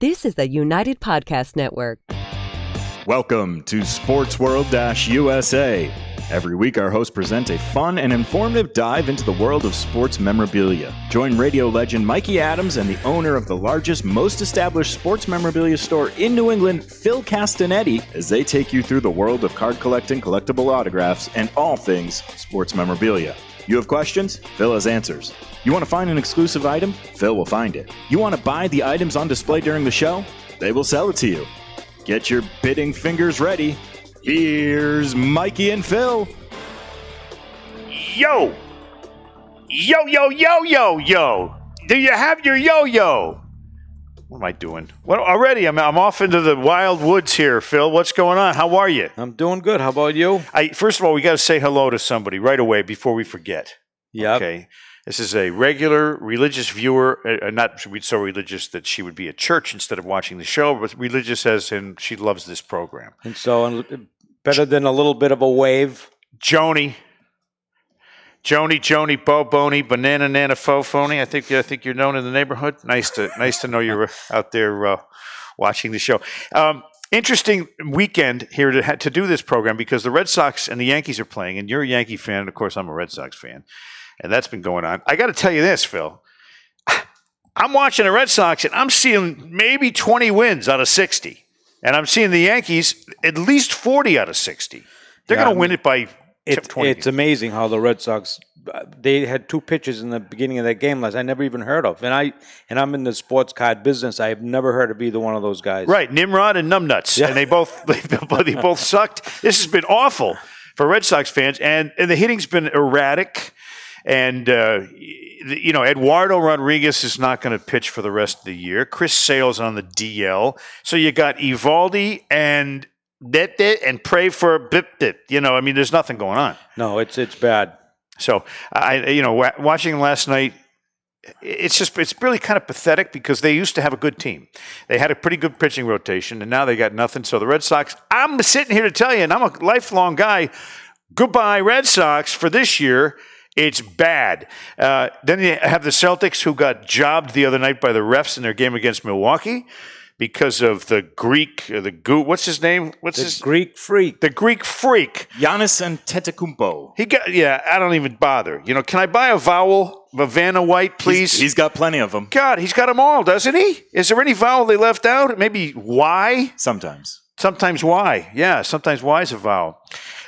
This is the United Podcast Network. Welcome to SportsWorld-USA. Every week, our hosts present a fun and informative dive into the world of sports memorabilia. Join radio legend Mikey Adams and the owner of the largest, most established sports memorabilia store in New England, Phil Castinetti, as they take you through the world of card collecting, collectible autographs, and all things sports memorabilia. You have questions? Phil has answers. You want to find an exclusive item? Phil will find it. You want to buy the items on display during the show? They will sell it to you. Get your bidding fingers ready. Here's Mikey and Phil. Yo! Yo, yo, yo, yo, yo! Do you have your yo-yo? What am I doing? Well, already, I'm off into the wild woods here, Phil. What's going on? How are you? I'm doing good. How about you? First of all, we got to say hello to somebody right away before we forget. Yeah. Okay. This is a regular religious viewer, not so religious that she would be at church instead of watching the show, but religious as in she loves this program. And so, better than a little bit of a wave. Joni, Bo, Boney, Banana, Nana, Fo, Phony. I think you're known in the neighborhood. Nice to know you're out there watching the show. Interesting weekend here to do this program because the Red Sox and the Yankees are playing, and you're a Yankee fan, and of course I'm a Red Sox fan, and that's been going on. I got to tell you this, Phil. I'm watching the Red Sox, and I'm seeing maybe 20 wins out of 60, and I'm seeing the Yankees at least 40 out of 60. They're going to win it by 20. It's amazing how the Red Sox, they had two pitchers in the beginning of that game last I never even heard of. And I'm in the sports card business. I have never heard of either one of those guys. Right, Nimrod and Numbnuts. Yeah. And they both sucked. This has been awful for Red Sox fans. And the hitting's been erratic. And, Eduardo Rodriguez is not going to pitch for the rest of the year. Chris Sale's on the DL. So you got Evaldi and and pray for a bip. There's nothing going on. No, it's bad. So watching last night, it's really kind of pathetic because they used to have a good team. They had a pretty good pitching rotation, and now they got nothing. So the Red Sox, I'm sitting here to tell you, and I'm a lifelong guy. Goodbye, Red Sox, for this year. It's bad. Then you have the Celtics, who got jobbed the other night by the refs in their game against Milwaukee. Because of the Greek, what's his name? Greek freak. The Greek freak. Giannis Antetokounmpo. I don't even bother. Can I buy a vowel, a Vanna White, please? He's got plenty of them. God, he's got them all, doesn't he? Is there any vowel they left out? Maybe Y? Sometimes. Sometimes Y. Yeah, sometimes Y is a vowel.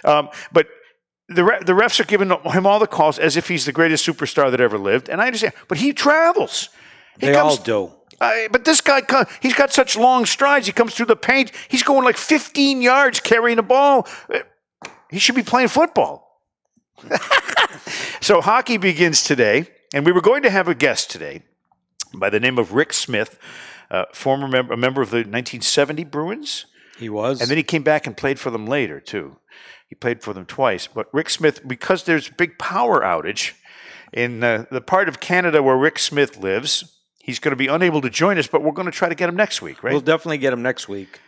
But the refs are giving him all the calls as if he's the greatest superstar that ever lived. And I understand. But he travels. They all do. But this guy, he's got such long strides. He comes through the paint. He's going like 15 yards carrying the ball. He should be playing football. So hockey begins today, and we were going to have a guest today by the name of Rick Smith, a member of the 1970 Bruins. He was. And then he came back and played for them later, too. He played for them twice. But Rick Smith, because there's a big power outage in the part of Canada where Rick Smith lives, he's going to be unable to join us, but we're going to try to get him next week, right? We'll definitely get him next week.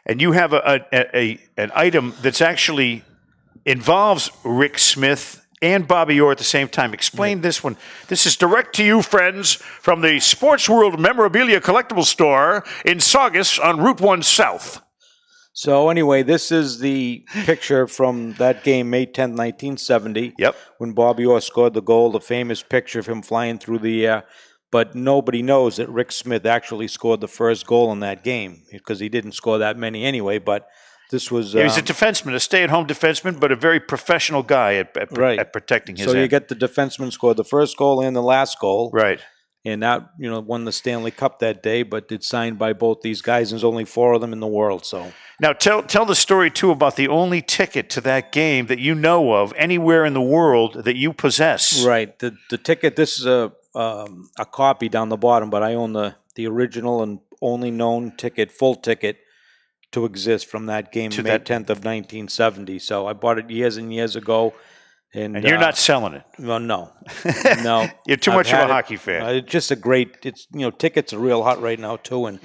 And you have an item that's actually involves Rick Smith and Bobby Orr at the same time. Explain this one. This is direct to you, friends, from the Sports World Memorabilia Collectible Store in Saugus on Route 1 South. So anyway, this is the picture from that game, May 10th, 1970. Yep. When Bobby Orr scored the goal, the famous picture of him flying through the air. But nobody knows that Rick Smith actually scored the first goal in that game because he didn't score that many anyway. But this was... he was a defenseman, a stay-at-home defenseman, but a very professional guy at protecting his end. You get the defenseman scored the first goal and the last goal. Right. And that, won the Stanley Cup that day, but it's signed by both these guys, and there's only 4 of them in the world. So now tell the story, too, about the only ticket to that game that you know of anywhere in the world that you possess. Right. The ticket, this is a copy down the bottom, but I own the original and only known ticket, full ticket, to exist from that game, May 10th of 1970. So I bought it years and years ago. And you're not selling it? Well, no. You're too much of a hockey fan. It's just a great, tickets are real hot right now, too. And,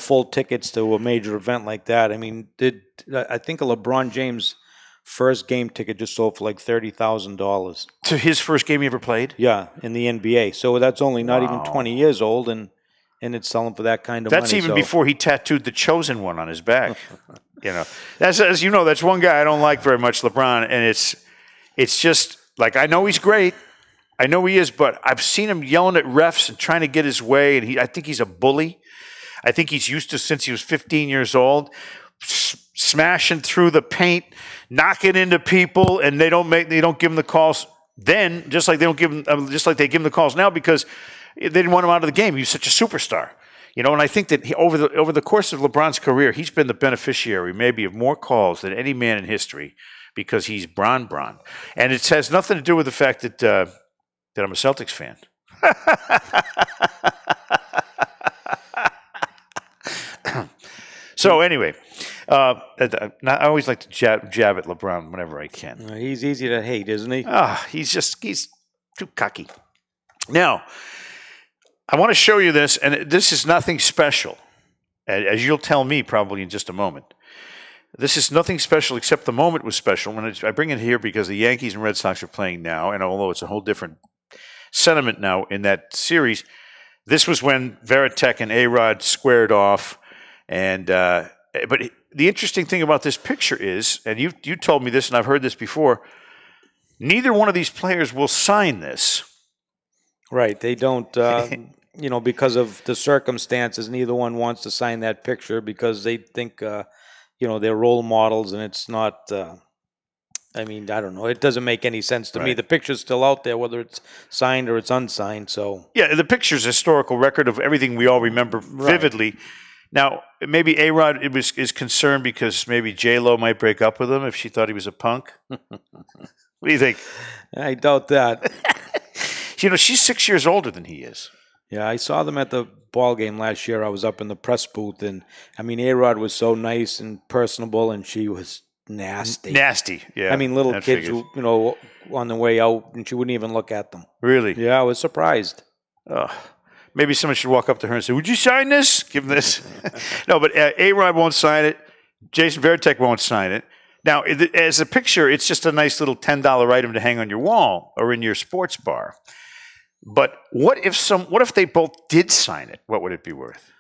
full tickets to a major event like that. I mean, I think a LeBron James first game ticket just sold for like $30,000. To his first game he ever played? Yeah, in the NBA. So that's only not even 20 years old. And and it's selling for that kind of That's money. even before he tattooed the chosen one on his back. That's, as you know, that's one guy I don't like very much, LeBron, and it's just like, I know he's great. I know he is, but I've seen him yelling at refs and trying to get his way, and I think he's a bully. I think he's used to since he was 15 years old, smashing through the paint, knocking into people, and they don't give him the calls then, just like they give him the calls now, because they didn't want him out of the game. He was such a superstar. And I think that over the course of LeBron's career, he's been the beneficiary maybe of more calls than any man in history, because he's Bron. And it has nothing to do with the fact that I'm a Celtics fan. So anyway, I always like to jab at LeBron whenever I can. He's easy to hate, isn't he? He's too cocky. Now, I want to show you this, and this is nothing special, as you'll tell me probably in just a moment. This is nothing special, except the moment was special. When I bring it here because the Yankees and Red Sox are playing now, and although it's a whole different sentiment now in that series, this was when Varitek and ARod squared off. And but the interesting thing about this picture is, and you told me this, and I've heard this before, neither one of these players will sign this. Right. They don't, because of the circumstances, neither one wants to sign that picture because they think, they're role models, and it's not, I don't know. It doesn't make any sense to me. The picture's still out there, whether it's signed or it's unsigned. So yeah, the picture's a historical record of everything we all remember vividly. Now, maybe ARod is concerned because maybe J-Lo might break up with him if she thought he was a punk. What do you think? I doubt that. She's 6 years older than he is. Yeah, I saw them at the ball game last year. I was up in the press booth, and ARod was so nice and personable, and she was nasty. Nasty, yeah. Little kids, on the way out, and she wouldn't even look at them. Really? Yeah, I was surprised. Maybe someone should walk up to her and say, "Would you sign this? Give him this." No, but ARod won't sign it. Jason Varitek won't sign it. Now, as a picture, it's just a nice little $10 item to hang on your wall or in your sports bar. But what if they both did sign it? What would it be worth?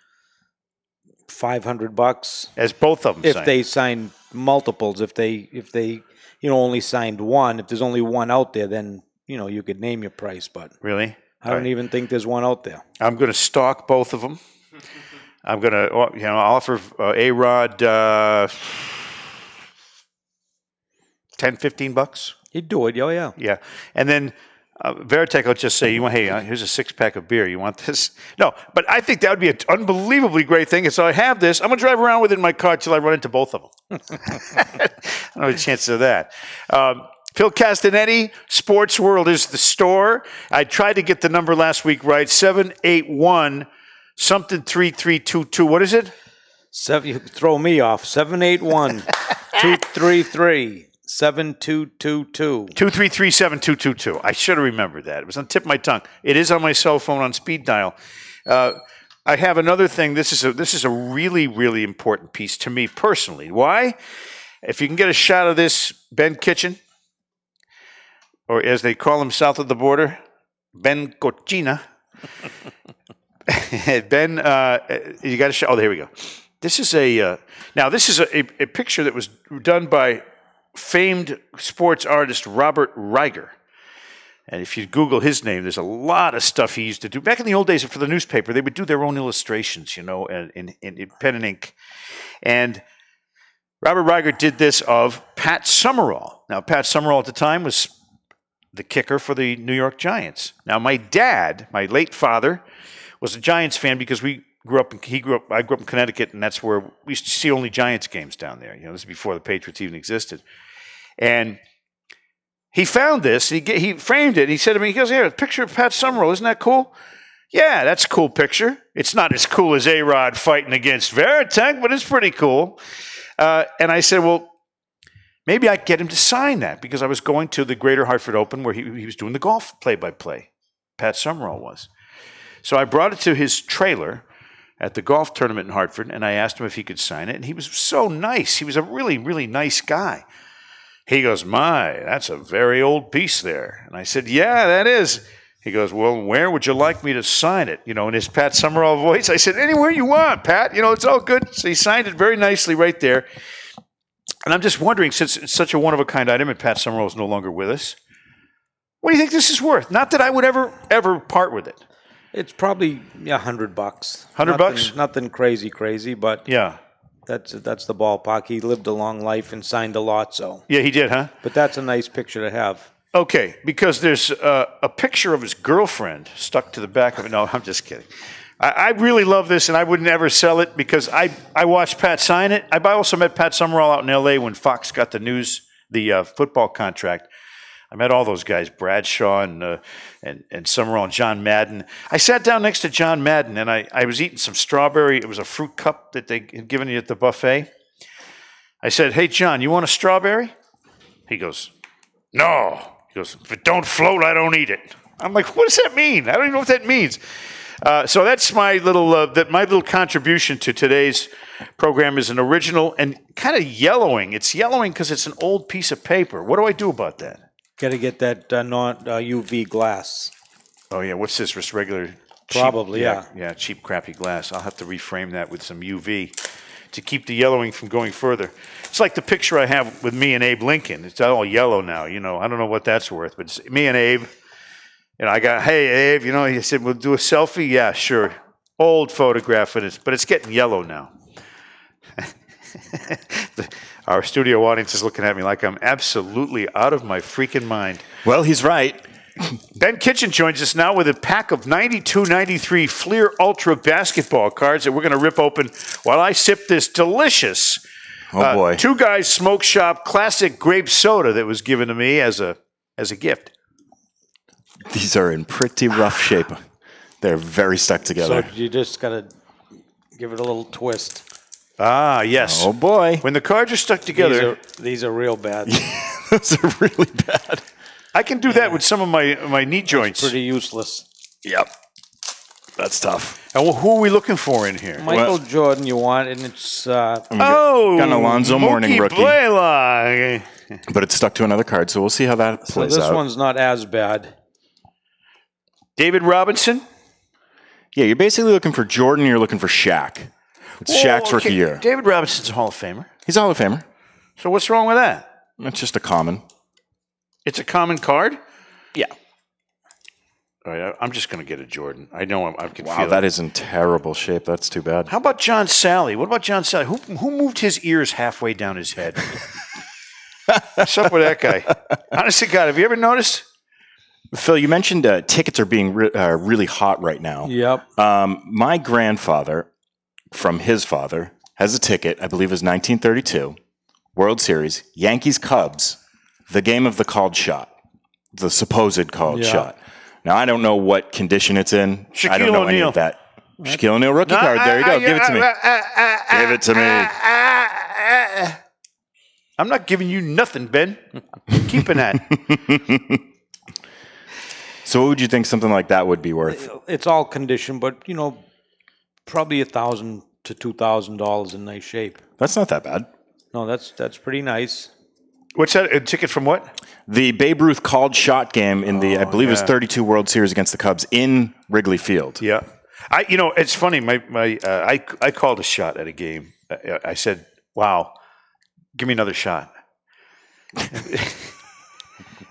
$500. As both of them if they signed multiples. If they only signed one. If there's only one out there, then you could name your price. But really, I don't even think there's one out there. I'm going to stalk both of them. I'm going to offer ARod $10-15. He'd do it. Oh yeah. Yeah, and then. Varitek will just say, "Hey, here's a 6-pack of beer. You want this?" No, but I think that would be an unbelievably great thing. And so I have this. I'm going to drive around with it in my car till I run into both of them. I don't know the chances of that. Phil Castinetti, Sports World is the store. I tried to get the number last week right, 781 something 3322. What is it? You throw me off. 781 233 7222. 233-7222. I should have remembered that. It was on the tip of my tongue. It is on my cell phone on speed dial. I have another thing. This is a really, really important piece to me personally. Why? If you can get a shot of this, Ben Kitchen, or as they call him south of the border, Ben Cochina. Ben, you got a shot. Oh, there we go. This is a picture that was done by famed sports artist Robert Reiger. And if you Google his name, there's a lot of stuff he used to do. Back in the old days for the newspaper, they would do their own illustrations, in pen and ink. And Robert Reiger did this of Pat Summerall. Now, Pat Summerall at the time was the kicker for the New York Giants. Now, my dad, my late father, was a Giants fan because I grew up in Connecticut, and that's where we used to see only Giants games down there. This is before the Patriots even existed. And he found this. He framed it. He said to me, he goes, "Here, a picture of Pat Summerall. Isn't that cool?" "Yeah, that's a cool picture. It's not as cool as ARod fighting against Varitek, but it's pretty cool." And I said, well, maybe I could get him to sign that, because I was going to the Greater Hartford Open where he was doing the golf play-by-play. Pat Summerall was. So I brought it to his trailer at the golf tournament in Hartford, and I asked him if he could sign it, and he was so nice. He was a really, really nice guy. He goes, "My, that's a very old piece there." And I said, "Yeah, that is." He goes, well, where would you like me to sign it? In his Pat Summerall voice. I said, anywhere you want, Pat. It's all good. So he signed it very nicely right there. And I'm just wondering, since it's such a one-of-a-kind item and Pat Summerall is no longer with us, what do you think this is worth? Not that I would ever part with it. It's probably $100. $100? Nothing crazy, but yeah, that's the ballpark. He lived a long life and signed a lot, so. Yeah, he did, huh? But that's a nice picture to have. Okay, because there's a picture of his girlfriend stuck to the back of it. No, I'm just kidding. I really love this, and I would never sell it because I watched Pat sign it. I also met Pat Summerall out in L.A. when Fox got the football contract. I met all those guys, Bradshaw and Summerall and John Madden. I sat down next to John Madden, and I was eating some strawberry. It was a fruit cup that they had given you at the buffet. I said, hey, John, you want a strawberry? He goes, no. He goes, if it don't float, I don't eat it. I'm like, what does that mean? I don't even know what that means. So that's my little contribution to today's program is an original and kind of yellowing. It's yellowing because it's an old piece of paper. What do I do about that? Got to get that UV glass. Oh, yeah. What's this? Just regular? Probably, cheap, yeah, cheap, crappy glass. I'll have to reframe that with some UV to keep the yellowing from going further. It's like the picture I have with me and Abe Lincoln. It's all yellow now. I don't know what that's worth, but it's me and Abe. I got, hey, Abe, he said, we'll do a selfie? Yeah, sure. Old photograph, but it's getting yellow now. Our studio audience is looking at me like I'm absolutely out of my freaking mind. Well, he's right. Ben Kitchen joins us now with a pack of 92-93 Fleer Ultra basketball cards that we're going to rip open while I sip this delicious Two Guys Smoke Shop classic grape soda that was given to me as a gift. These are in pretty rough shape. They're very stuck together. So you just got to give it a little twist. Ah, yes. Oh, boy. When the cards are stuck together. These are real bad. Those are really bad. I can do that with some of my knee joints. Pretty useless. Yep. That's tough. And who are we looking for in here? Michael Jordan you want, and it's... got an Alonzo Mourning rookie. Blaylock. But it's stuck to another card, so we'll see how that plays out. So this one's not as bad. David Robinson? Yeah, you're basically looking for Jordan, you're looking for Shaq. It's Shaq's rookie year. David Robinson's a Hall of Famer. He's a Hall of Famer. So what's wrong with that? It's just a common. It's a common card? Yeah. All right, I'm just going to get a Jordan. I know I can feel Wow, that is in terrible shape. That's too bad. How about John Sally? What about John Sally? Who moved his ears halfway down his head? What's up with that guy? Honest to God, have you ever noticed? Phil, you mentioned tickets are being really hot right now. Yep. My grandfather, from his father, has a ticket, I believe it was 1932, World Series, Yankees-Cubs, the game of the called shot, the supposed called shot. Now, I don't know what condition it's in. I don't know any of that. Shaquille O'Neal rookie card. There you go. Give it to me. Give it to me. I'm not giving you nothing, Ben. I'm keeping that. So what would you think something like that would be worth? It's all condition, but, probably $1,000 to $2,000 in nice shape. That's not that bad. No, that's pretty nice. What's that? A ticket from what? The Babe Ruth called shot game in the, I believe it was 32 World Series against the Cubs in Wrigley Field. Yeah. It's funny. I called a shot at a game. I said, wow, give me another shot.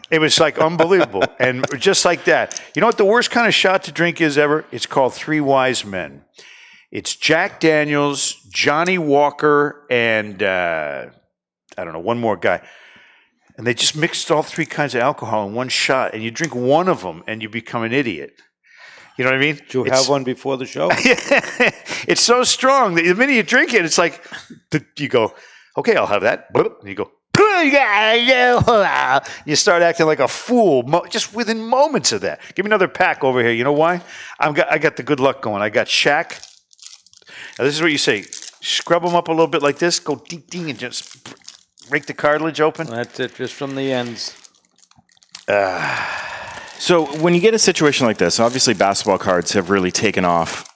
It was like unbelievable. And just like that. You know what the worst kind of shot to drink is ever? It's called Three Wise Men. It's Jack Daniels, Johnny Walker, and one more guy. And they just mixed all three kinds of alcohol in one shot, and you drink one of them, and you become an idiot. You know what I mean? Did you have one before the show? It's so strong that the minute you drink it, it's like, you go, okay, I'll have that. And you go, you start acting like a fool just within moments of that. Give me another pack over here. You know why? I got the good luck going. I got Shaq. Now, this is what you say. Scrub them up a little bit like this. Go ding, ding, and just break the cartilage open. That's it, just from the ends. So when you get a situation like this, obviously basketball cards have really taken off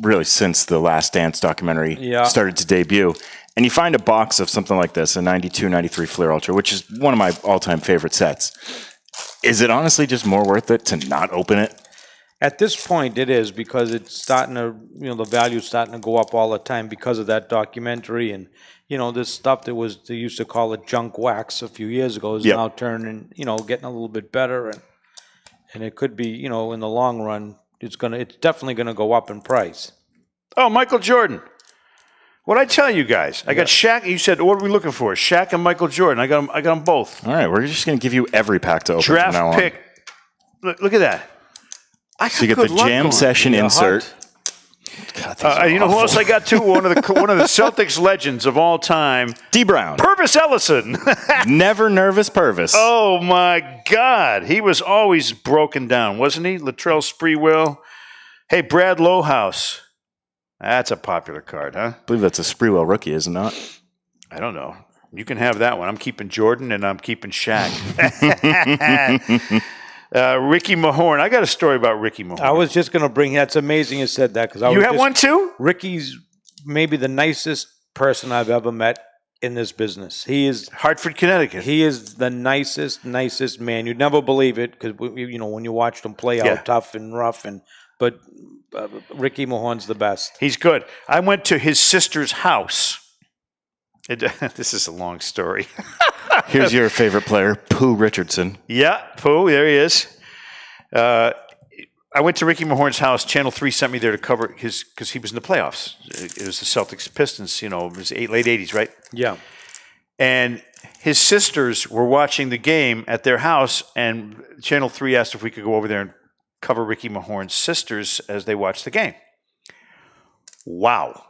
really since the Last Dance documentary started to debut. And you find a box of something like this, a 92-93 Fleer Ultra, which is one of my all-time favorite sets. Is it honestly just more worth it to not open it? At this point, it is, because it's starting to, the value's starting to go up all the time because of that documentary. And, this stuff they used to call it junk wax a few years ago is now turning, getting a little bit better. And it could be, in the long run, it's definitely going to go up in price. Oh, Michael Jordan. What'd I tell you guys? I got Shaq. You said, what are we looking for? Shaq and Michael Jordan. I got them both. All right, we're just going to give you every pack to open from now on. Draft pick. Look at that. So you get the jam session insert. God, you know who else I got too? One of the Celtics legends of all time, D. Brown, Purvis Ellison. Never nervous Purvis. Oh my God, he was always broken down, wasn't he? Latrell Sprewell. Hey, Brad Lowhouse. That's a popular card, huh? I believe that's a Sprewell rookie, is it not? I don't know. You can have that one. I'm keeping Jordan and I'm keeping Shaq. Ricky Mahorn. I got a story about Ricky Mahorn. I was just going to bring. That's amazing you said that, because you have one too. Ricky's maybe the nicest person I've ever met in this business. He is Hartford, Connecticut. He is the nicest man. You'd never believe it, because when you watched him play out tough and rough, but Ricky Mahorn's the best. He's good. I went to his sister's house. This is a long story. Here's your favorite player, Pooh Richardson. Yeah, Pooh, there he is. I went to Ricky Mahorn's house. Channel 3 sent me there to cover because he was in the playoffs. It was the Celtics Pistons, it was late 80s, right? Yeah. And his sisters were watching the game at their house, and Channel 3 asked if we could go over there and cover Ricky Mahorn's sisters as they watched the game. Wow.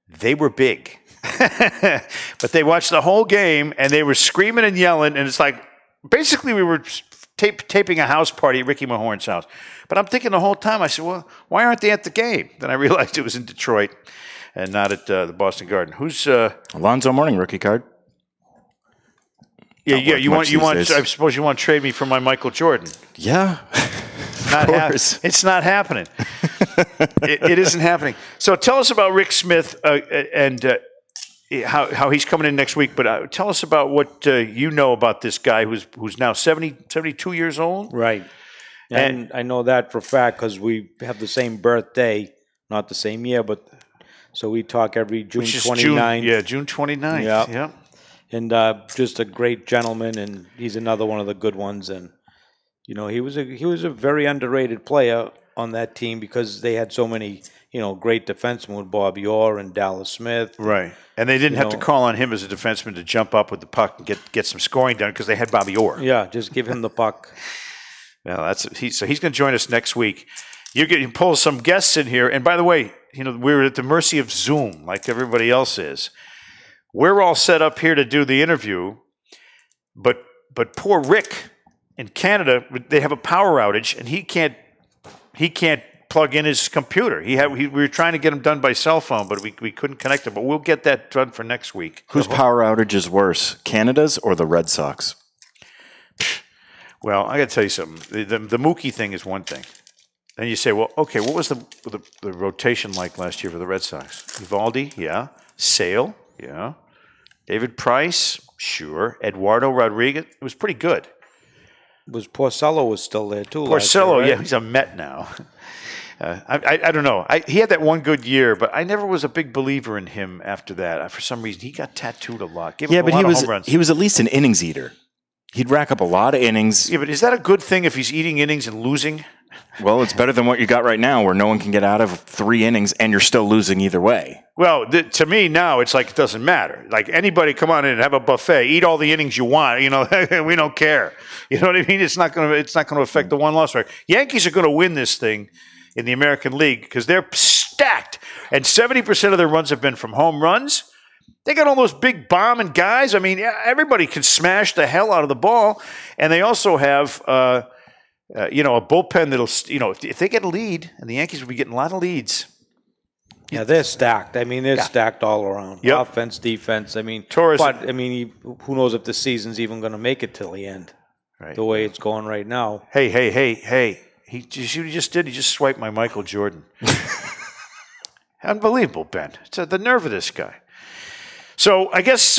They were big. But they watched the whole game, and they were screaming and yelling, and it's like basically we were taping a house party at Ricky Mahorn's house. But I'm thinking the whole time, I said, well, why aren't they at the game? Then I realized it was in Detroit and not at the Boston Garden. Who's Alonzo Mourning rookie card? Yeah. You want? I suppose you want to trade me for my Michael Jordan. Yeah. Of course. It's not happening. It isn't happening. So tell us about Rick Smith and how he's coming in next week. But tell us about what you know about this guy who's now 72 years old. Right. And I know that for a fact because we have the same birthday, not the same year, but so we talk every June 29th. June 29th. Yeah. And just a great gentleman, and he's another one of the good ones. And he was a very underrated player on that team because they had so many great defensemen with Bobby Orr and Dallas Smith. Right, and they didn't have to call on him as a defenseman to jump up with the puck and get some scoring done because they had Bobby Orr. Yeah, just give him the puck. Well, so he's going to join us next week. You can pull some guests in here, and by the way, we're at the mercy of Zoom like everybody else is. We're all set up here to do the interview, but poor Rick in Canada, they have a power outage, and he can't plug in his computer. We were trying to get him done by cell phone, but we couldn't connect him. But we'll get that done for next week. Whose power outage is worse, Canada's or the Red Sox? Well, I got to tell you something. The Mookie thing is one thing. Then you say, well, okay, what was the rotation like last year for the Red Sox? Eovaldi, yeah. Sale, yeah. David Price, sure. Eduardo Rodriguez, it was pretty good. Porcello was still there too. Porcello, right? Yeah, he's a Met now. I don't know. He had that one good year, but I never was a big believer in him after that. For some reason, he got tattooed a lot. Gave up a lot of home runs. He was at least an innings eater. He'd rack up a lot of innings. Yeah, but is that a good thing if he's eating innings and losing? Well, it's better than what you got right now, where no one can get out of 3 innings and you're still losing either way. Well, to me now, it's like it doesn't matter. Like anybody, come on in and have a buffet, eat all the innings you want. We don't care. You know what I mean? It's not going to affect the one-loss record. Yankees are going to win this thing in the American League because they're stacked, and 70% of their runs have been from home runs. They got all those big bombing guys. I mean, everybody can smash the hell out of the ball, and they also have a bullpen that'll, if they get a lead, and the Yankees will be getting a lot of leads. Yeah, they're stacked. I mean, they're stacked all around. Yep. Offense, defense. I mean, Torres. But I mean, who knows if the season's even going to make it till the end? Right. The way it's going right now. Hey! You see what he just did? He just swiped my Michael Jordan. Unbelievable, Ben. It's the nerve of this guy. So I guess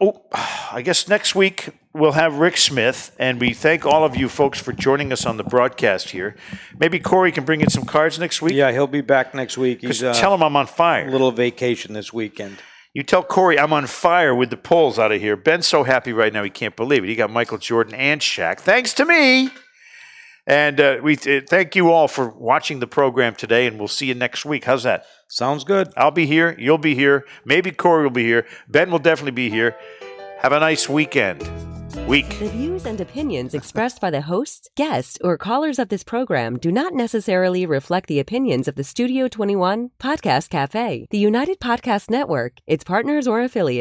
I guess next week we'll have Rick Smith, and we thank all of you folks for joining us on the broadcast here. Maybe Corey can bring in some cards next week? Yeah, he'll be back next week. He's tell him I'm on fire. A little vacation this weekend. You tell Corey I'm on fire with the polls out of here. Ben's so happy right now he can't believe it. He got Michael Jordan and Shaq, thanks to me. And we thank you all for watching the program today, and we'll see you next week. How's that? Sounds good. I'll be here. You'll be here. Maybe Corey will be here. Ben will definitely be here. Have a nice weekend. The views and opinions expressed by the hosts, guests, or callers of this program do not necessarily reflect the opinions of the Studio 21 Podcast Cafe, the United Podcast Network, its partners, or affiliates.